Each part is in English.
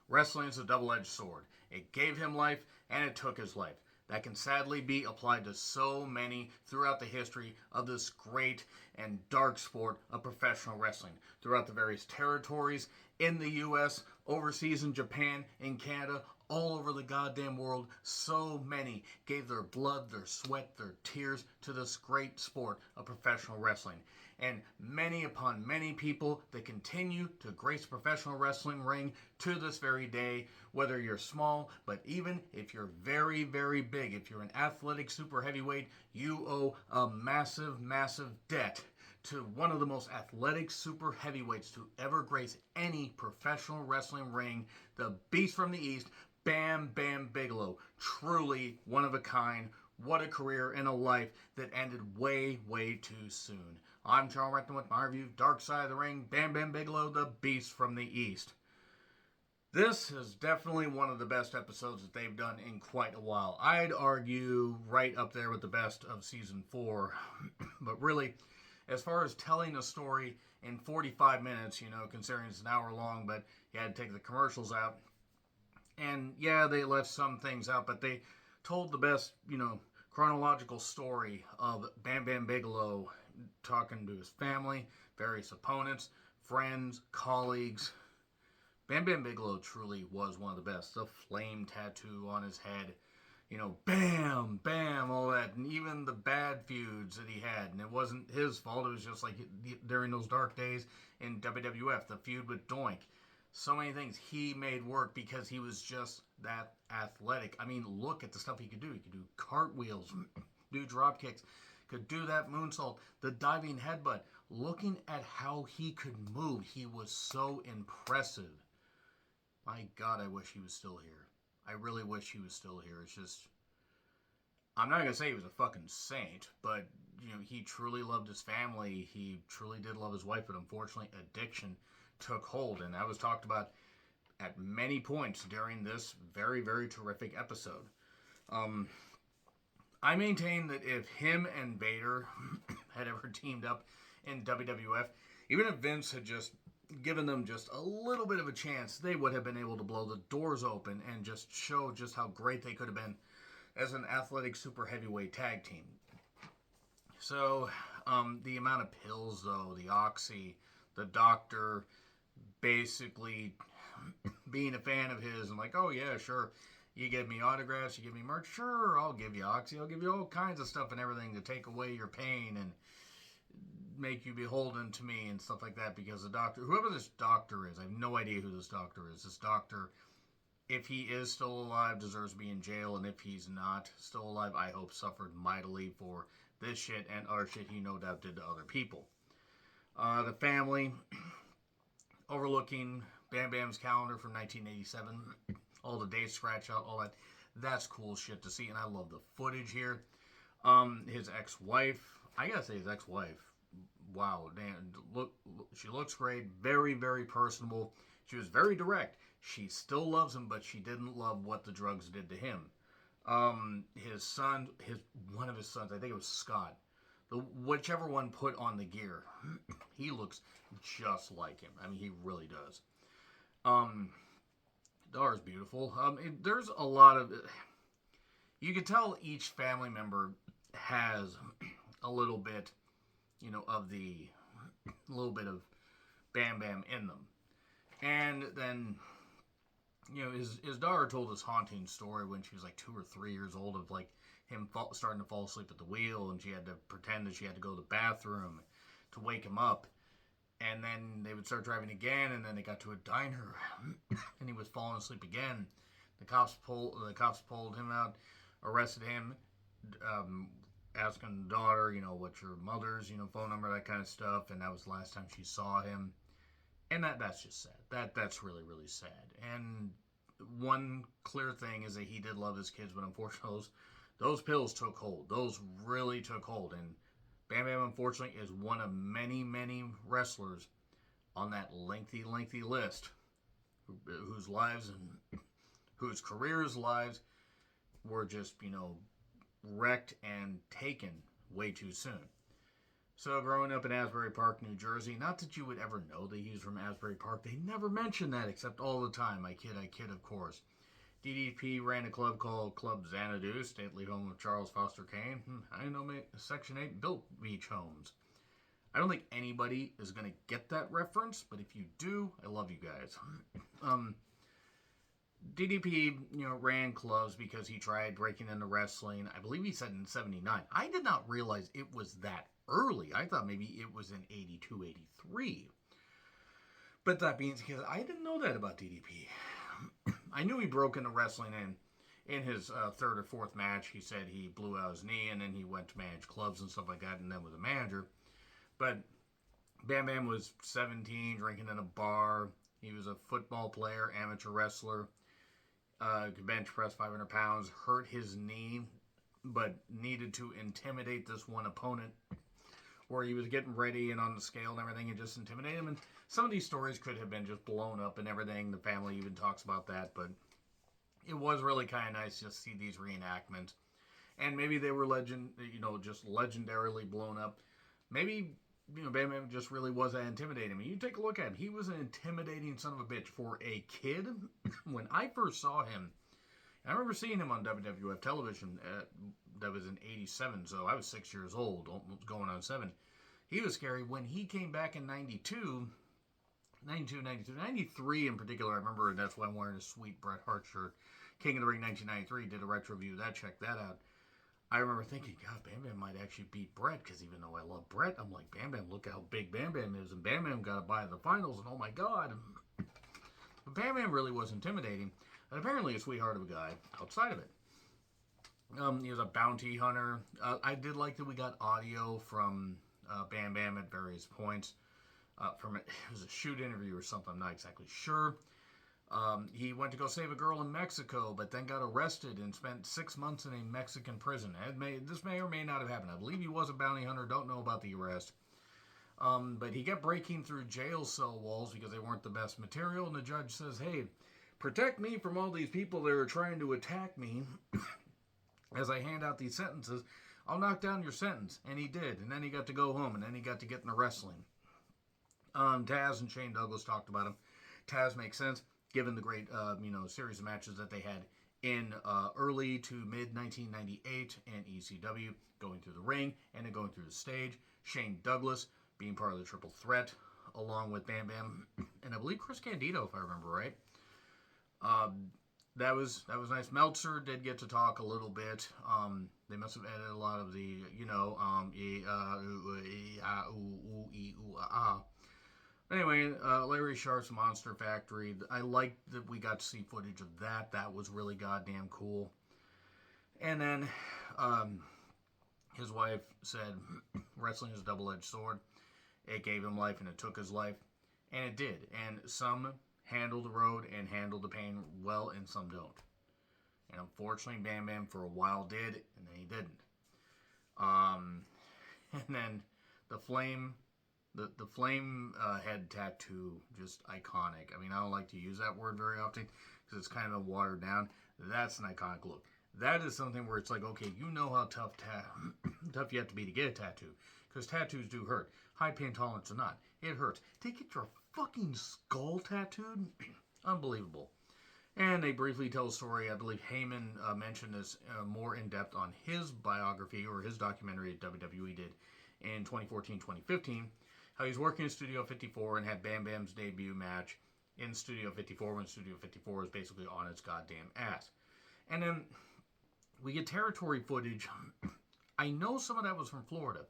Wrestling is a double-edged sword. It gave him life and it took his life. That can sadly be applied to so many throughout the history of this great and dark sport of professional wrestling. Throughout the various territories in the U.S., overseas in Japan, in Canada, all over the goddamn world, so many gave their blood, their sweat, their tears to this great sport of professional wrestling. And many upon many people that continue to grace the professional wrestling ring to this very day, whether you're small, but even if you're very, very big, if you're an athletic super heavyweight, you owe a massive, massive debt to one of the most athletic super heavyweights to ever grace any professional wrestling ring, the Beast from the East, Bam Bam Bigelow. Truly one of a kind. What a career and a life that ended way, way too soon. I'm Charles Recton with my review of Dark Side of the Ring, Bam Bam Bigelow, the Beast from the East. This is definitely one of the best episodes that they've done in quite a while. I'd argue right up there with the best of Season 4. But really, as far as telling a story in 45 minutes, considering it's an hour long, but you had to take the commercials out. And yeah, they left some things out, but they told the best, chronological story of Bam Bam Bigelow talking to his family, various opponents, friends, colleagues. Bam Bam Bigelow truly was one of the best. The flame tattoo on his head, bam, bam, all that. And even the bad feuds that he had. And it wasn't his fault. It was just like during those dark days in WWF, the feud with Doink. So many things he made work because he was just that athletic. I mean, look at the stuff he could do. He could do cartwheels, do drop kicks, could do that moonsault, the diving headbutt. Looking at how he could move, he was so impressive. My God, I wish he was still here. I really wish he was still here. It's just, I'm not going to say he was a fucking saint, but, he truly loved his family. He truly did love his wife, but unfortunately, addiction took hold, and that was talked about at many points during this very, very terrific episode. I maintain that if him and Vader had ever teamed up in WWF, even if Vince had just given them just a little bit of a chance, they would have been able to blow the doors open and just show just how great they could have been as an athletic super heavyweight tag team. So, the amount of pills, though, the oxy, the doctor basically being a fan of his and like, oh yeah, sure, you give me autographs, you give me merch, sure, I'll give you oxy, I'll give you all kinds of stuff and everything to take away your pain and make you beholden to me and stuff like that, because the doctor, whoever this doctor is, I have no idea who this doctor is. This doctor, if he is still alive, deserves to be in jail, and if he's not still alive, I hope suffered mightily for this shit and other shit he no doubt did to other people. The family overlooking Bam Bam's calendar from 1987, all the dates scratched out, all that. That's cool shit to see, and I love the footage here. His ex-wife, I gotta say his ex-wife, wow, damn, look, she looks great, very, very personable. She was very direct. She still loves him, but she didn't love what the drugs did to him. His son, one of his sons, I think it was Scott, whichever one put on the gear, he looks just like him. I mean, he really does. Daughter's beautiful. There's a lot of, you can tell each family member has a little bit, of the, little bit of Bam Bam in them. And then, his daughter told this haunting story when she was like 2 or 3 years old of like him starting to fall asleep at the wheel, and she had to pretend that she had to go to the bathroom to wake him up. And then they would start driving again, and then they got to a diner, and he was falling asleep again. The cops pulled him out, arrested him, asking the daughter, what's your mother's, phone number, that kind of stuff. And that was the last time she saw him. And that's just sad. That's really, really sad. And one clear thing is that he did love his kids, but unfortunately, those pills took hold. Those really took hold. And Bam Bam, unfortunately, is one of many, many wrestlers on that lengthy, lengthy list whose lives and whose careers' lives were just, wrecked and taken way too soon. So growing up in Asbury Park, New Jersey, not that you would ever know that he's from Asbury Park. They never mention that except all the time. I kid, of course. DDP ran a club called Club Xanadu, stately home of Charles Foster Kane. I know Section 8 built beach homes. I don't think anybody is going to get that reference, but if you do, I love you guys. DDP, ran clubs because he tried breaking into wrestling. I believe he said in 79. I did not realize it was that early. I thought maybe it was in 82, 83. But that means because I didn't know that about DDP. I knew he broke into wrestling in his third or fourth match. He said he blew out his knee and then he went to manage clubs and stuff like that and then was a manager. But Bam Bam was 17, drinking in a bar. He was a football player, amateur wrestler. Could bench press 500 pounds, hurt his knee, but needed to intimidate this one opponent where he was getting ready and on the scale and everything and just intimidate him. And some of these stories could have been just blown up and everything. The family even talks about that, but it was really kind of nice just to see these reenactments. And maybe they were just legendarily blown up. Maybe, Bam Bam just really was that intimidating. I mean, you take a look at him. He was an intimidating son of a bitch for a kid. When I first saw him, I remember seeing him on WWF television. That was in 87, so I was 6 years old, going on 7. He was scary. When he came back in 92, 93 in particular, I remember, and that's why I'm wearing a sweet Bret Hart shirt. King of the Ring 1993, did a retro review of that, check that out. I remember thinking, God, Bam Bam might actually beat Bret, because even though I love Bret, I'm like, Bam Bam, look how big Bam Bam is, and Bam Bam got to buy the finals, and oh my God. But Bam Bam really was intimidating, and apparently a sweetheart of a guy outside of it. He was a bounty hunter. I did like that we got audio from Bam Bam at various points. It was a shoot interview or something, I'm not exactly sure. He went to go save a girl in Mexico, but then got arrested and spent 6 months in a Mexican prison. This may or may not have happened. I believe he was a bounty hunter, don't know about the arrest. But he kept breaking through jail cell walls because they weren't the best material, and the judge says, hey, protect me from all these people that are trying to attack me. As I hand out these sentences, I'll knock down your sentence. And he did. And then he got to go home. And then he got to get into wrestling. Taz and Shane Douglas talked about him. Taz makes sense, given the great, series of matches that they had in early to mid 1998 in ECW, going through the ring and then going through the stage. Shane Douglas being part of the Triple Threat, along with Bam Bam, and I believe Chris Candido, if I remember right. That was nice. Meltzer did get to talk a little bit. They must have added a lot of the, Anyway, Larry Sharp's Monster Factory. I liked that we got to see footage of that. That was really goddamn cool. And then his wife said, wrestling is a double-edged sword. It gave him life and it took his life. And it did. And some handle the road and handle the pain well, and some don't. And unfortunately, Bam Bam for a while did, and then he didn't. And then the flame head tattoo, just iconic. I mean, I don't like to use that word very often because it's kind of watered down. That's an iconic look. That is something where it's like, okay, you know how tough you have to be to get a tattoo, because tattoos do hurt. High pain tolerance or not, it hurts. To get your fucking skull tattooed? Unbelievable. And they briefly tell a story. I believe Heyman mentioned this more in depth on his biography or his documentary that WWE did in 2014-2015. How he's working in Studio 54 and had Bam Bam's debut match in Studio 54 when Studio 54 was basically on its goddamn ass. And then we get territory footage. I know some of that was from Florida.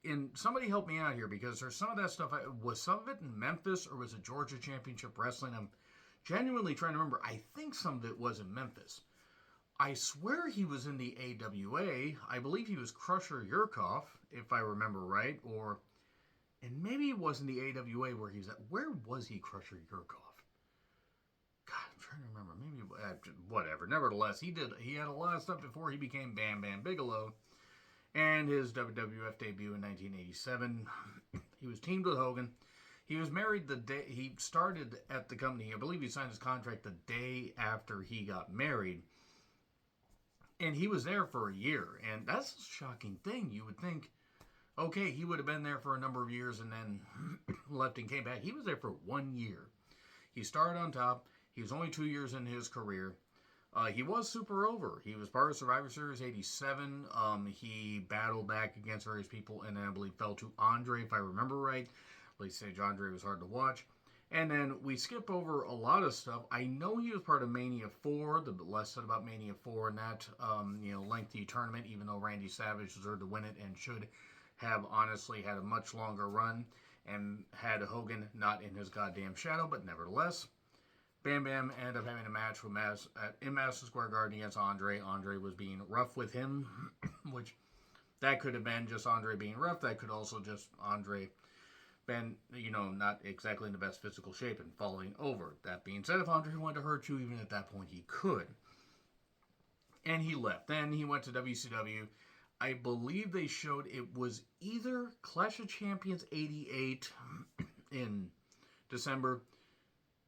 And somebody help me out here, because there's some of that stuff. Was some of it in Memphis or was it Georgia Championship Wrestling? I'm genuinely trying to remember. I think some of it was in Memphis. I swear he was in the AWA. I believe he was Crusher Yurkov, if I remember right. And maybe it was in the AWA where he was at. Where was he, Crusher Yurkov? God, I'm trying to remember. Maybe, whatever. Nevertheless, he had a lot of stuff before he became Bam Bam Bigelow. And his WWF debut in 1987. He was teamed with Hogan. He was married the day he started at the company. I believe he signed his contract the day after he got married. And he was there for a year. And that's a shocking thing. You would think, Okay, he would have been there for a number of years and then left and came back. He was there for 1 year. He started on top. He was only 2 years in his career. He was super over. He was part of Survivor Series 87. He battled back against various people and then I believe fell to Andre, if I remember right. Late stage Andre was hard to watch. And then we skip over a lot of stuff. I know he was part of Mania 4. The less said about Mania 4 and that lengthy tournament, even though Randy Savage deserved to win it and should have honestly had a much longer run and had Hogan not in his goddamn shadow, but nevertheless, Bam Bam ended up having a match with in Madison Square Garden against Andre. Andre was being rough with him, which that could have been just Andre being rough. That could also just Andre been, not exactly in the best physical shape and falling over. That being said, if Andre wanted to hurt you, even at that point, he could. And he left. Then he went to WCW. I believe they showed it was either Clash of Champions 88 in December,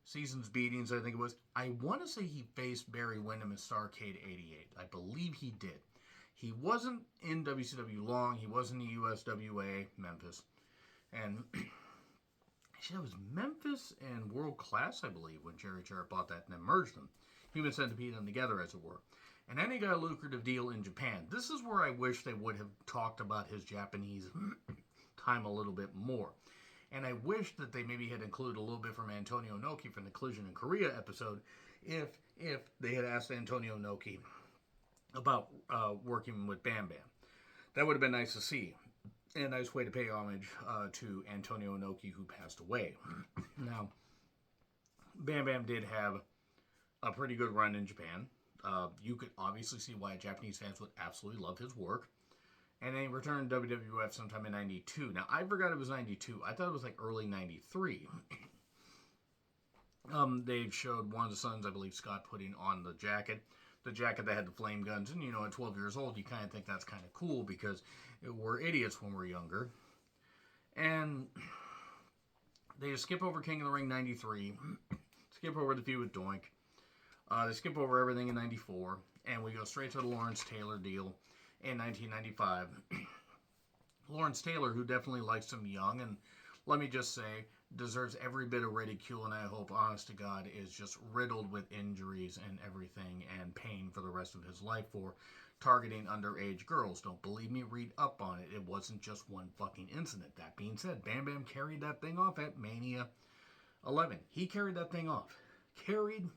Season's Beatings, I think it was. I want to say he faced Barry Windham in Starrcade 88. I believe he did. He wasn't in WCW long. He was in the USWA, Memphis. And it was Memphis and World Class, I believe, when Jerry Jarrett bought that and then merged them. Human Centipede them together, as it were. And then he got a lucrative deal in Japan. This is where I wish they would have talked about his Japanese time a little bit more. And I wish that they maybe had included a little bit from Antonio Inoki from the Collision in Korea episode if they had asked Antonio Inoki about working with Bam Bam. That would have been nice to see. And a nice way to pay homage to Antonio Inoki, who passed away. Now, Bam Bam did have a pretty good run in Japan. You could obviously see why Japanese fans would absolutely love his work. And then he returned to WWF sometime in 92. Now, I forgot it was 92. I thought it was like early 93. They showed one of the sons, I believe, Scott, putting on the jacket. The jacket that had the flame guns. And, at 12 years old, you kind of think that's kind of cool because we're idiots when we're younger. And they just skip over King of the Ring 93. Skip over the feud with Doink. They skip over everything in 94. And we go straight to the Lawrence Taylor deal in 1995. Lawrence Taylor, who definitely likes him young, and let me just say, deserves every bit of ridicule, and I hope, honest to God, is just riddled with injuries and everything and pain for the rest of his life for targeting underage girls. Don't believe me? Read up on it. It wasn't just one fucking incident. That being said, Bam Bam carried that thing off at Mania 11. He carried that thing off. Carried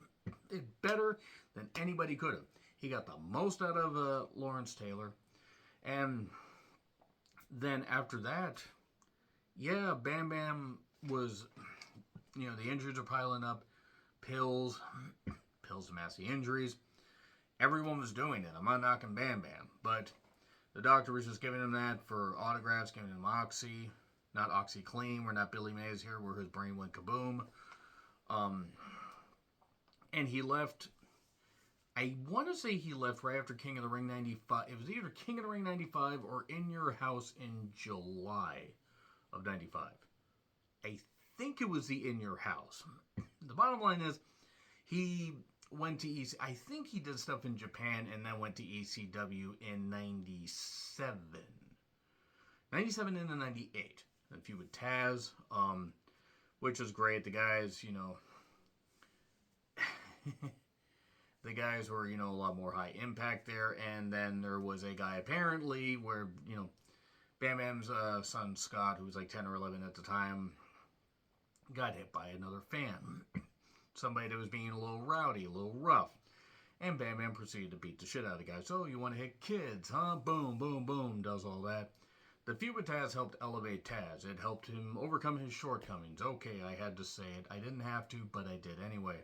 it better than anybody could have. He got the most out of Lawrence Taylor. And then after that, yeah, Bam Bam was, the injuries are piling up. Pills to mask the injuries. Everyone was doing it. I'm not knocking Bam Bam. But the doctor was just giving him that for autographs, giving him Oxy. Not OxyClean. We're not Billy Mays here where his brain went kaboom. And he left, I want to say he left right after King of the Ring 95. It was either King of the Ring 95 or In Your House in July of 95. I think it was the In Your House. The bottom line is, he went to EC. I think he did stuff in Japan and then went to ECW in 97. 97 into 98. And a few with Taz, which was great. The guys, the guys were, a lot more high impact there. And then there was a guy apparently where, Bam Bam's son Scott, who was like 10 or 11 at the time, got hit by another fan. Somebody that was being a little rowdy, a little rough. And Bam Bam proceeded to beat the shit out of the guy. So, you want to hit kids, huh? Boom, boom, boom, does all that. The feud with Taz helped elevate Taz. It helped him overcome his shortcomings. Okay, I had to say it. I didn't have to, but I did anyway.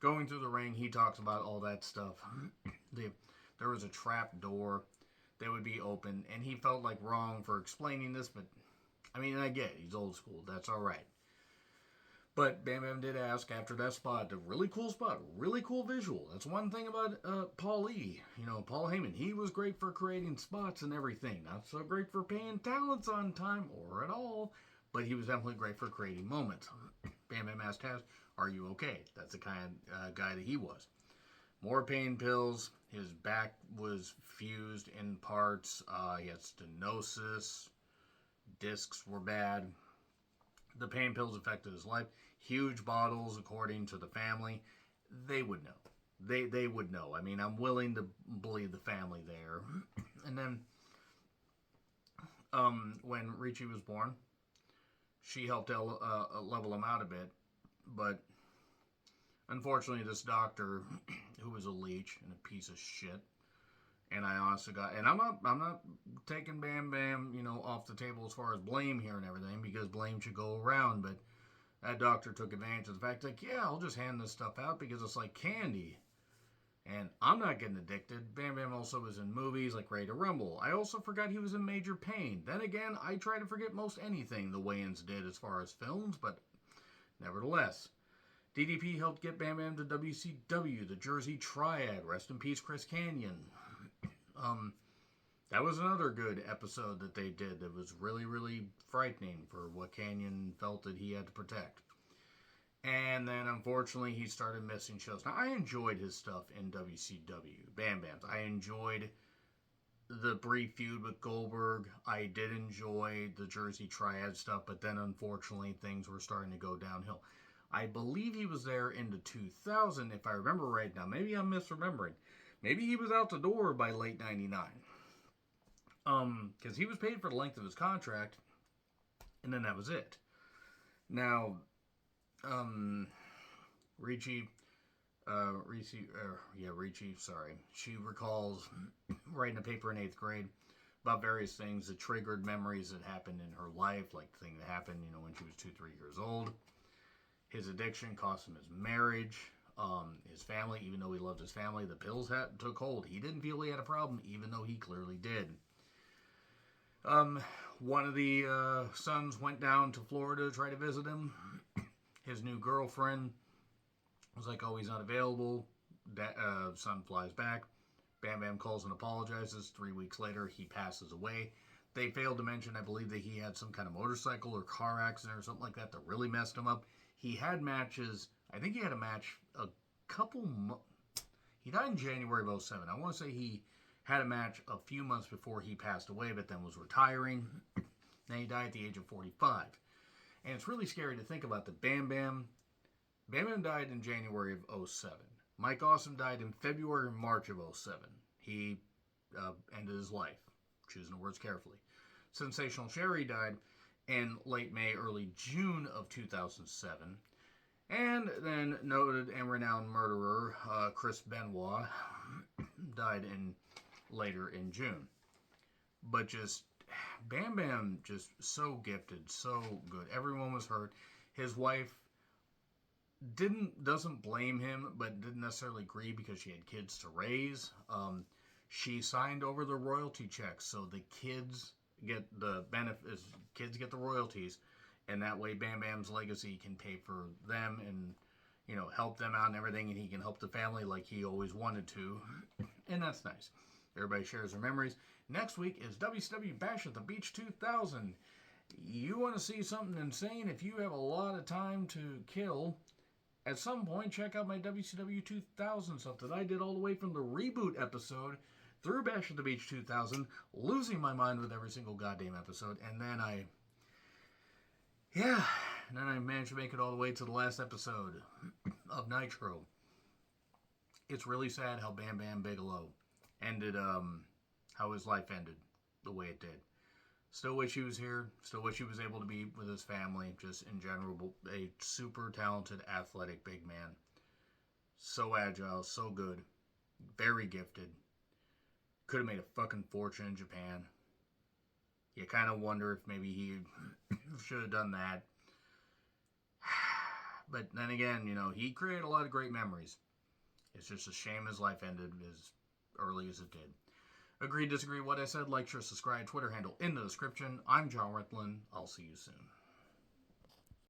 Going through the ring, he talks about all that stuff. There was a trap door that would be open, and he felt like wrong for explaining this, but, I get it. He's old school. That's all right. But Bam Bam did ask after that spot, a really cool spot, really cool visual. That's one thing about Paul Lee, Paul Heyman. He was great for creating spots and everything. Not so great for paying talents on time or at all, but he was definitely great for creating moments. Bam Bam asked Taz, are you okay? That's the kind of guy that he was. More pain pills. His back was fused in parts. He had stenosis. discs were bad. The pain pills affected his life. Huge bottles, according to the family. They would know. They would know. I mean, I'm willing to believe the family there. And then, when Richie was born, she helped level him out a bit. But unfortunately, this doctor, who was a leech and a piece of shit, and I honestly got, and I'm not taking Bam Bam, off the table as far as blame here and everything, because blame should go around. But that doctor took advantage of the fact, like, yeah, I'll just hand this stuff out because it's like candy. And I'm not getting addicted. Bam Bam also was in movies like Ready to Rumble. I also forgot he was in Major Pain. Then again, I try to forget most anything the Wayans did as far as films, but nevertheless. DDP helped get Bam Bam to WCW, the Jersey Triad. Rest in peace, Chris Kanyon. That was another good episode that they did that was really, really frightening for what Kanyon felt that he had to protect. And then, unfortunately, he started missing shows. Now, I enjoyed his stuff in WCW, Bam Bam's. I enjoyed the brief feud with Goldberg. I did enjoy the Jersey Triad stuff, but then, unfortunately, things were starting to go downhill. I believe he was there into 2000, if I remember right now. Maybe I'm misremembering. Maybe he was out the door by late 99. Because he was paid for the length of his contract, and then that was it. Now, Richie, sorry. She recalls writing a paper in 8th grade about various things that triggered memories that happened in her life, like the thing that happened, when she was 2-3 years old. His addiction cost him his marriage, his family, even though he loved his family, the pills took hold. He didn't feel he had a problem, even though he clearly did. One of the sons went down to Florida to try to visit him. His new girlfriend was like, oh, he's not available. Son flies back. Bam Bam calls and apologizes. 3 weeks later, he passes away. They failed to mention, I believe, that he had some kind of motorcycle or car accident or something like that really messed him up. He had matches. I think he had a match a couple months. He died in January of 07. I want to say he had a match a few months before he passed away, but then was retiring. Then he died at the age of 45. And it's really scary to think about that Bam Bam died in January of 07. Mike Awesome died in February and March of 07. He ended his life, choosing the words carefully. Sensational Sherry died in late May, early June of 2007. And then noted and renowned murderer Chris Benoit died later in June. But just Bam Bam, just so gifted, so good. Everyone was hurt. His wife doesn't blame him, but didn't necessarily agree because she had kids to raise. She signed over the royalty checks, so the kids get the benefits, kids get the royalties, and that way Bam Bam's legacy can pay for them and, help them out and everything, and he can help the family like he always wanted to, and that's nice. Everybody shares their memories. Next week is WCW Bash at the Beach 2000. You want to see something insane? If you have a lot of time to kill, at some point, check out my WCW 2000 stuff that I did all the way from the reboot episode through Bash at the Beach 2000, losing my mind with every single goddamn episode, and then I managed to make it all the way to the last episode of Nitro. It's really sad how Bam Bam Bigelow ended, how his life ended the way it did. Still wish he was here. Still wish he was able to be with his family. Just in general, a super talented, athletic big man. So agile, so good. Very gifted. Could have made a fucking fortune in Japan. You kind of wonder if maybe he should have done that. But then again, he created a lot of great memories. It's just a shame his life ended as early as it did. Agree, disagree, what I said, like, share, subscribe, Twitter handle in the description. I'm John Ritlin. I'll see you soon.